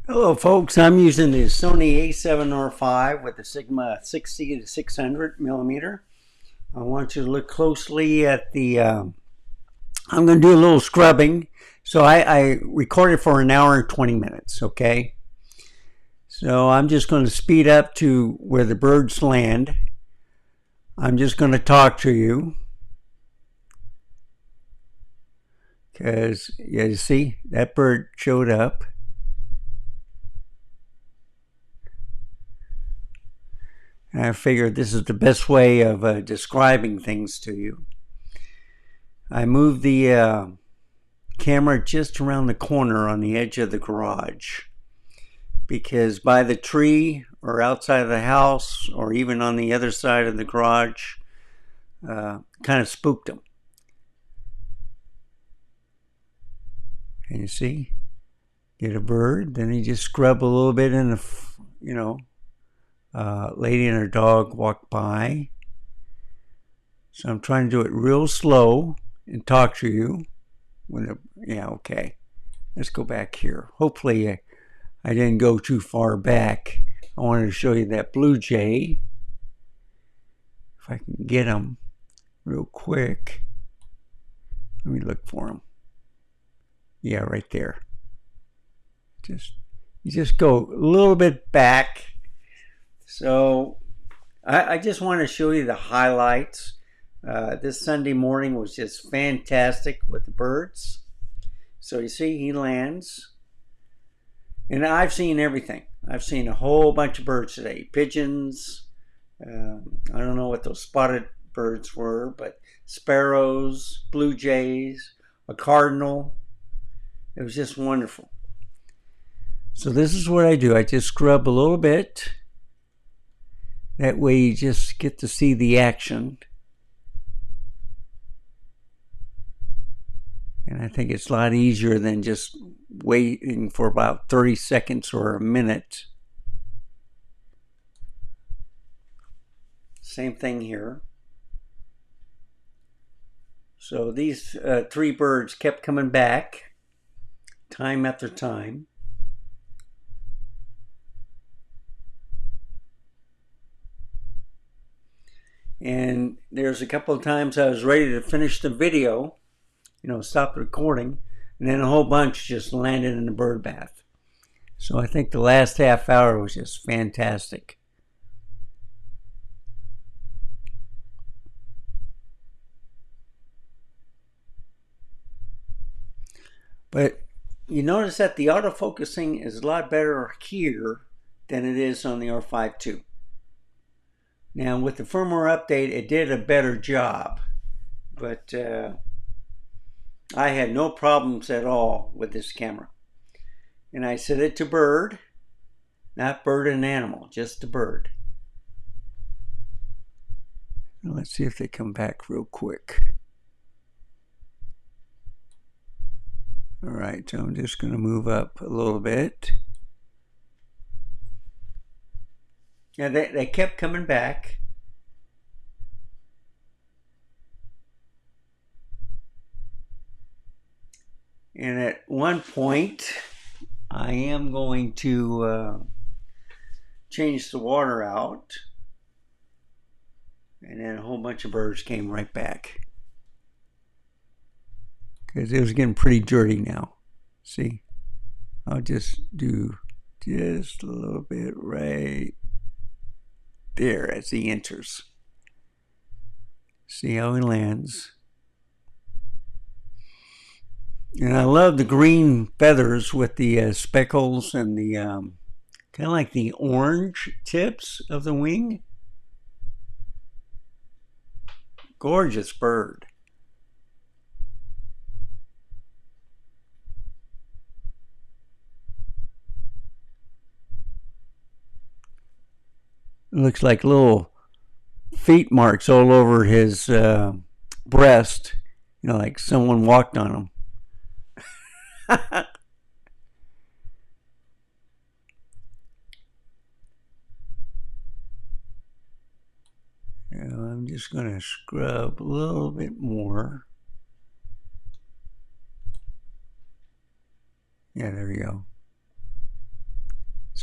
Hello folks, I'm using the Sony A7RV with the Sigma 60 to 600 millimeter. I want you to look closely at I'm going to do a little scrubbing. So I recorded for an hour and 20 minutes, okay? So I'm just going to speed up to where the birds land. I'm just going to talk to you. Because, yeah, you see, that bird showed up. And I figured this is the best way of describing things to you. I moved the camera just around the corner on the edge of the garage because by the tree or outside of the house or even on the other side of the garage kind of spooked them. And you see, get a bird, then you just scrub a little bit in the, lady and her dog walked by. So I'm trying to do it real slow and talk to you. Okay. Let's go back here. Hopefully I didn't go too far back. I wanted to show you that blue jay. If I can get him real quick. Let me look for him. Yeah, right there. You just go a little bit back. So I just want to show you the highlights. This Sunday morning was just fantastic with the birds. So you see he lands. And I've seen everything. I've seen a whole bunch of birds today. Pigeons. I don't know what those spotted birds were, but sparrows, blue jays, a cardinal. It was just wonderful. So this is what I do. I just scrub a little bit. That way you just get to see the action. And I think it's a lot easier than just waiting for about 30 seconds or a minute. Same thing here. So these three birds kept coming back time after time. And there's a couple of times I was ready to finish the video, stop the recording, and then a whole bunch just landed in the bird bath. So I think the last half hour was just fantastic. But you notice that the autofocusing is a lot better here than it is on the R5 II. Now with the firmware update, it did a better job, but I had no problems at all with this camera. And I set it to bird, not bird and animal, just to bird. Now let's see if they come back real quick. All right, so I'm just going to move up a little bit. Yeah, they kept coming back. And at one point, I am going to change the water out. And then a whole bunch of birds came right back. Because it was getting pretty dirty now. See? I'll just do just a little bit right there as he enters. See how he lands. And I love the green feathers with the speckles and the kind of like the orange tips of the wing. Gorgeous bird. It looks like little feet marks all over his breast, like someone walked on him. I'm just going to scrub a little bit more. Yeah, there you go.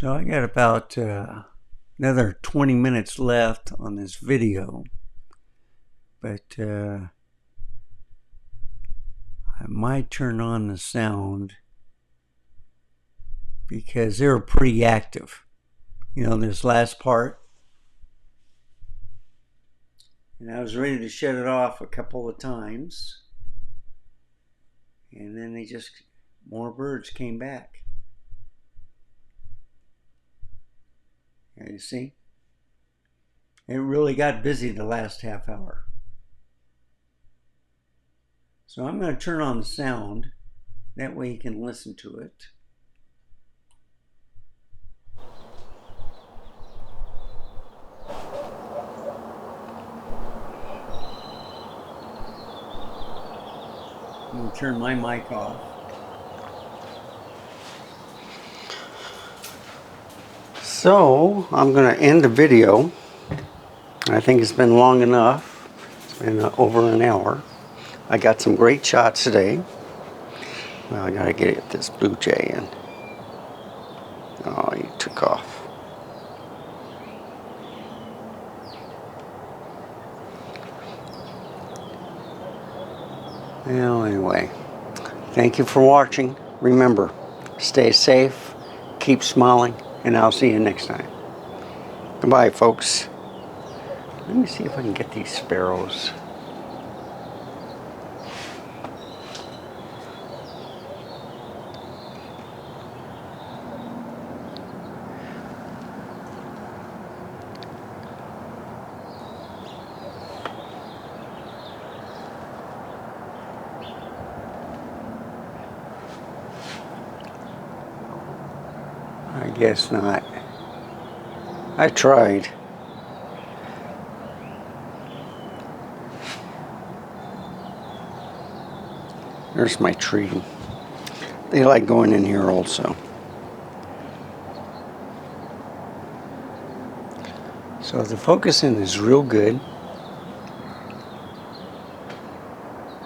So I got about another 20 minutes left on this video, but I might turn on the sound because they were pretty active. You know, this last part. And I was ready to shut it off a couple of times. And then more birds came back. And you see? It really got busy the last half hour. So I'm going to turn on the sound. That way you can listen to it. I'm going to turn my mic off. So I'm going to end the video. I think it's been long enough. It's been over an hour. I got some great shots today. Well, I got to get this blue jay in. Oh, he took off. Well, anyway, thank you for watching. Remember, stay safe, keep smiling, and I'll see you next time. Goodbye, folks. Let me see if I can get these sparrows. I guess not. I tried. There's my tree. They like going in here also. So the focusing is real good.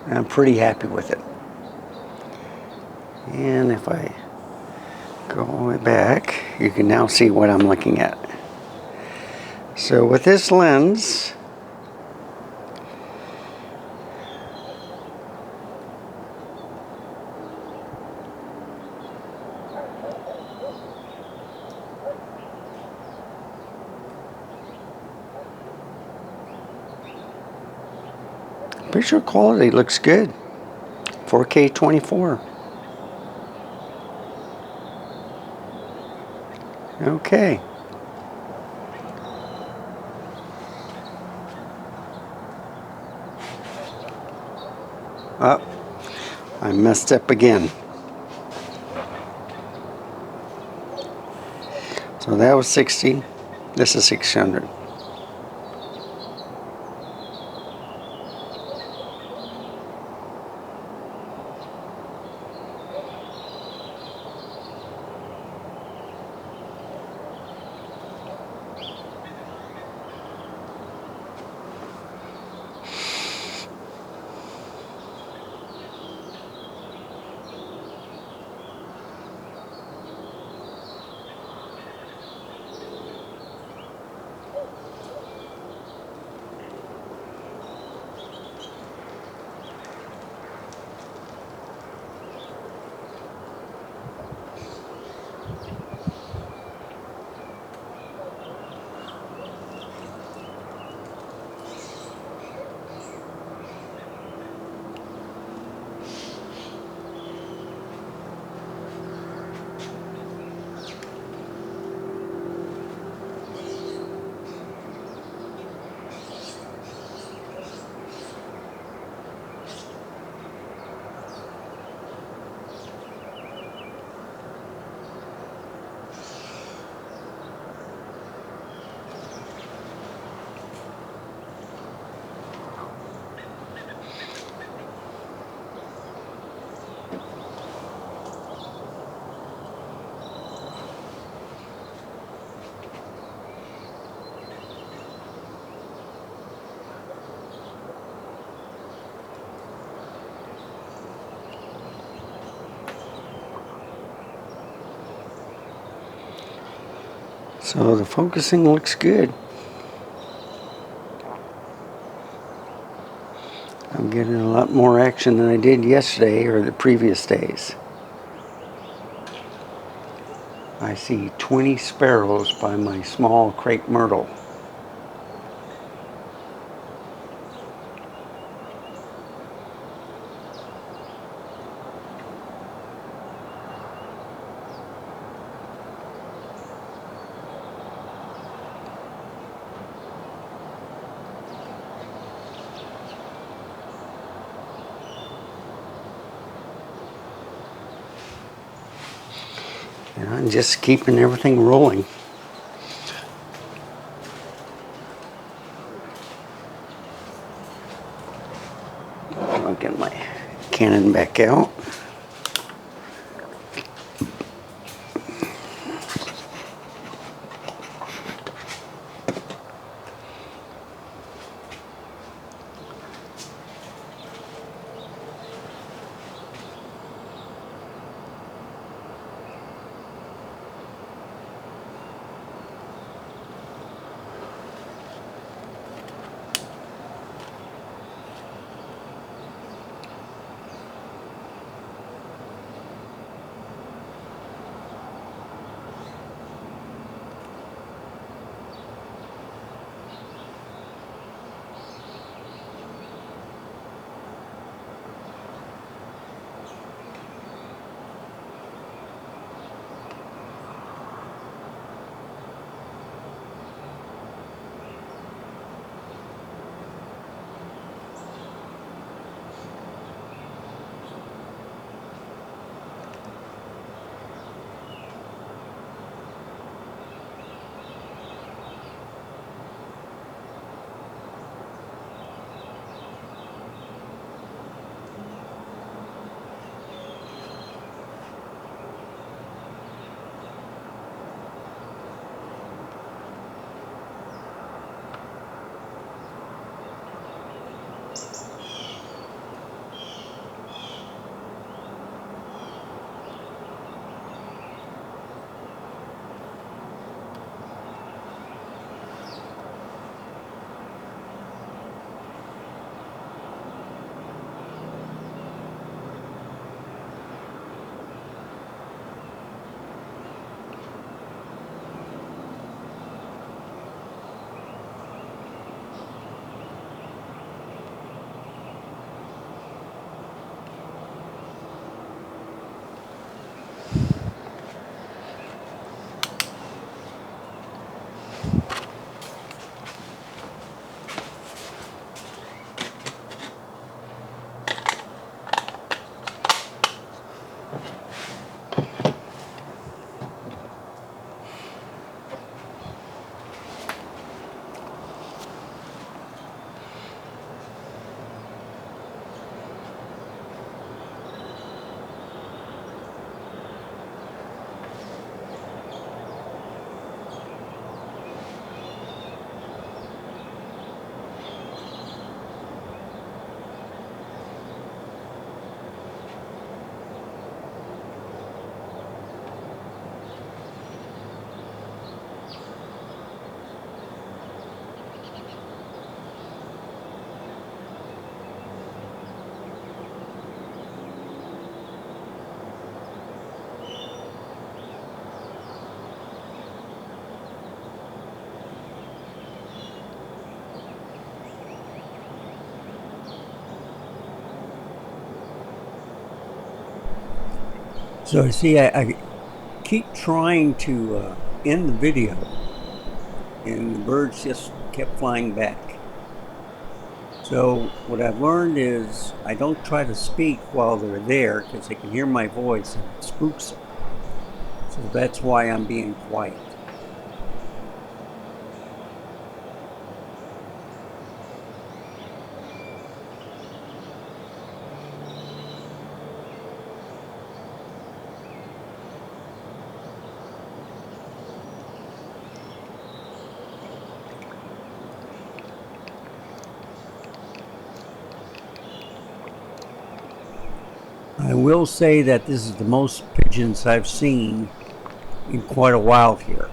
And I'm pretty happy with it. And if I go all the way back, you can now see what I'm looking at. So with this lens, picture quality looks good. 4K 24. Okay. Oh, I messed up again. So that was 60. This is 600. So the focusing looks good. I'm getting a lot more action than I did yesterday or the previous days. I see 20 sparrows by my small crepe myrtle. And I'm just keeping everything rolling. I'll get my Canon back out. So see, I keep trying to end the video, and the birds just kept flying back. So what I've learned is I don't try to speak while they're there because they can hear my voice and it spooks them. So that's why I'm being quiet. I will say that this is the most pigeons I've seen in quite a while here.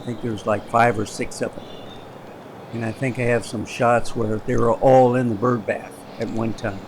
think there's like 5 or 6 of them. And I think I have some shots where they were all in the bird bath at one time.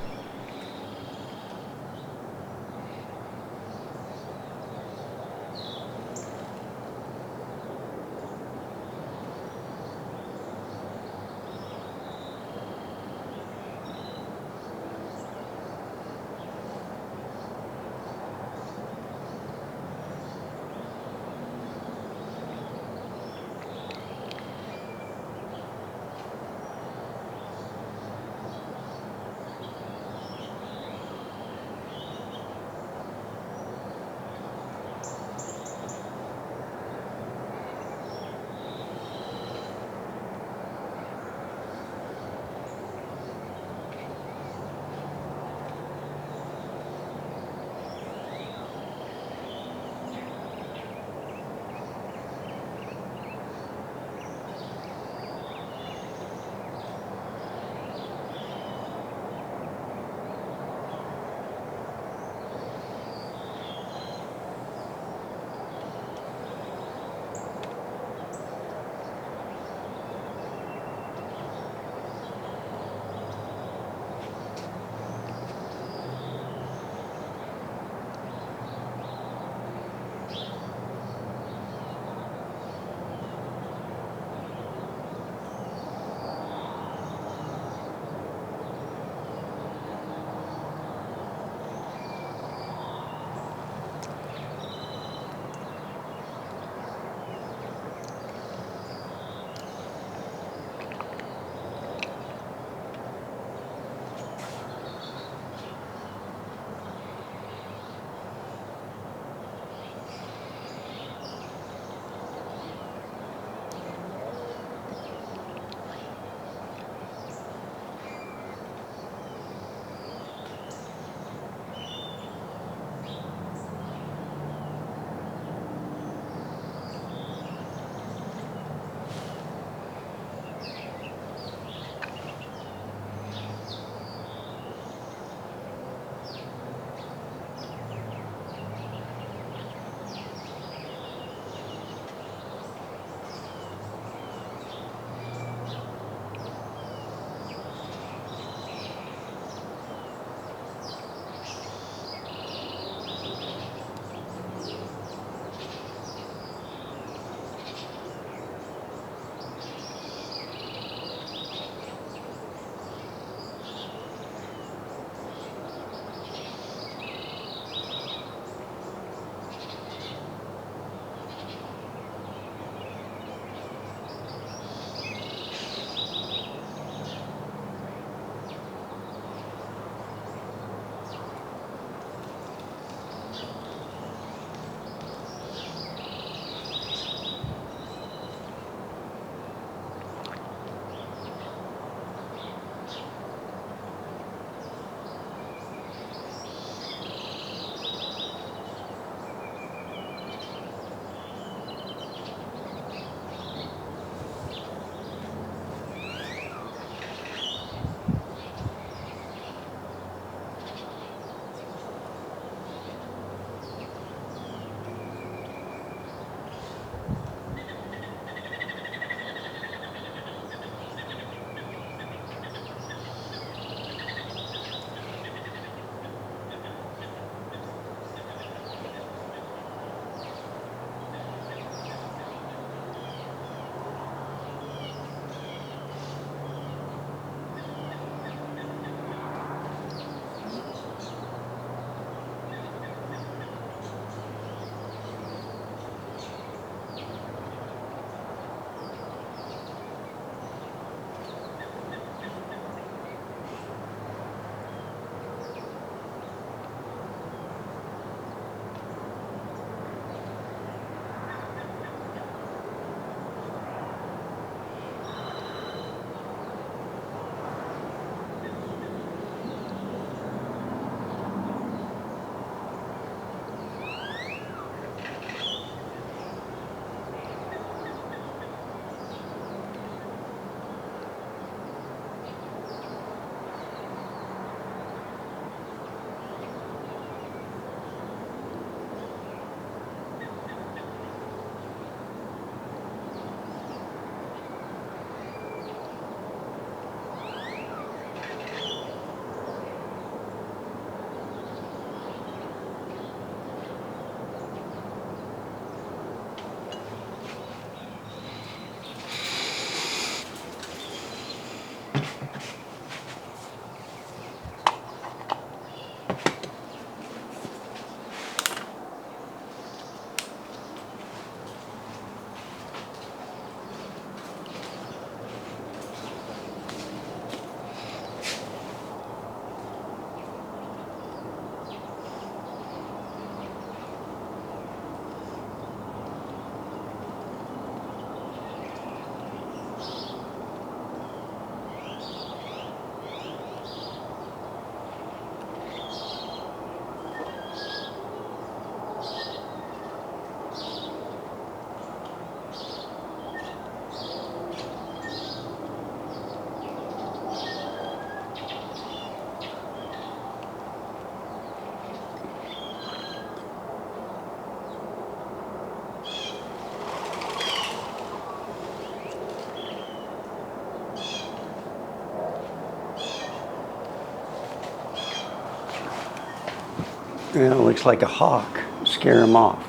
Yeah, it looks like a hawk. Scare him off.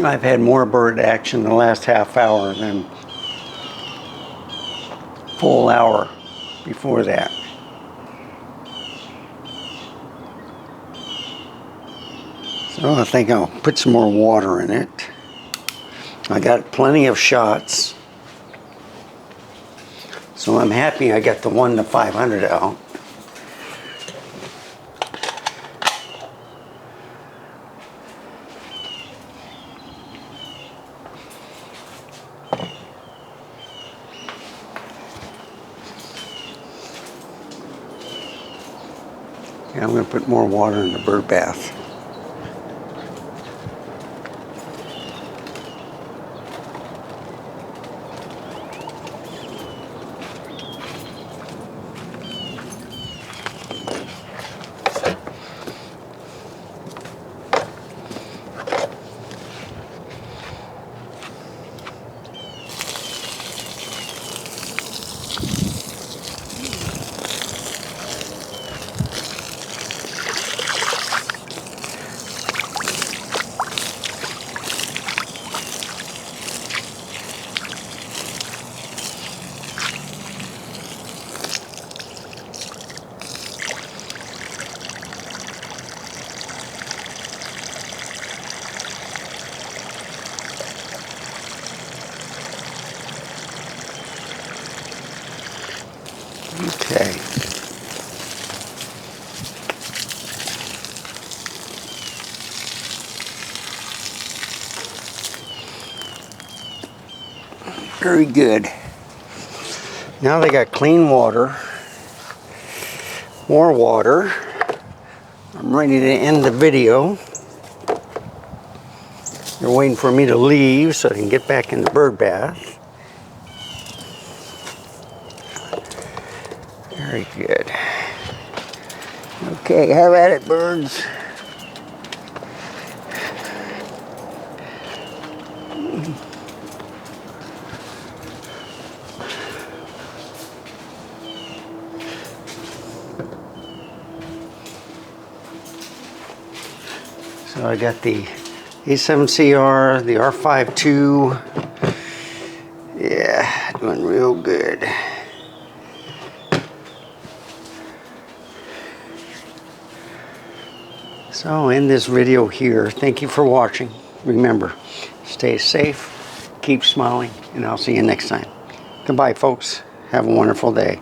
I've had more bird action the last half hour than full hour before that. So I think I'll put some more water in it. I got plenty of shots. So I'm happy I got the 1 to 500 out. Yeah, I'm going to put more water in the bird bath. Okay. Very good. Now they got clean water, more water. I'm ready to end the video. They're waiting for me to leave so I can get back in the bird bath. Very good. Okay, have at it, birds. So I got the A7CR, the R52. Yeah, doing real good. So I'll end this video here. Thank you for watching. Remember, stay safe, keep smiling, and I'll see you next time. Goodbye, folks. Have a wonderful day.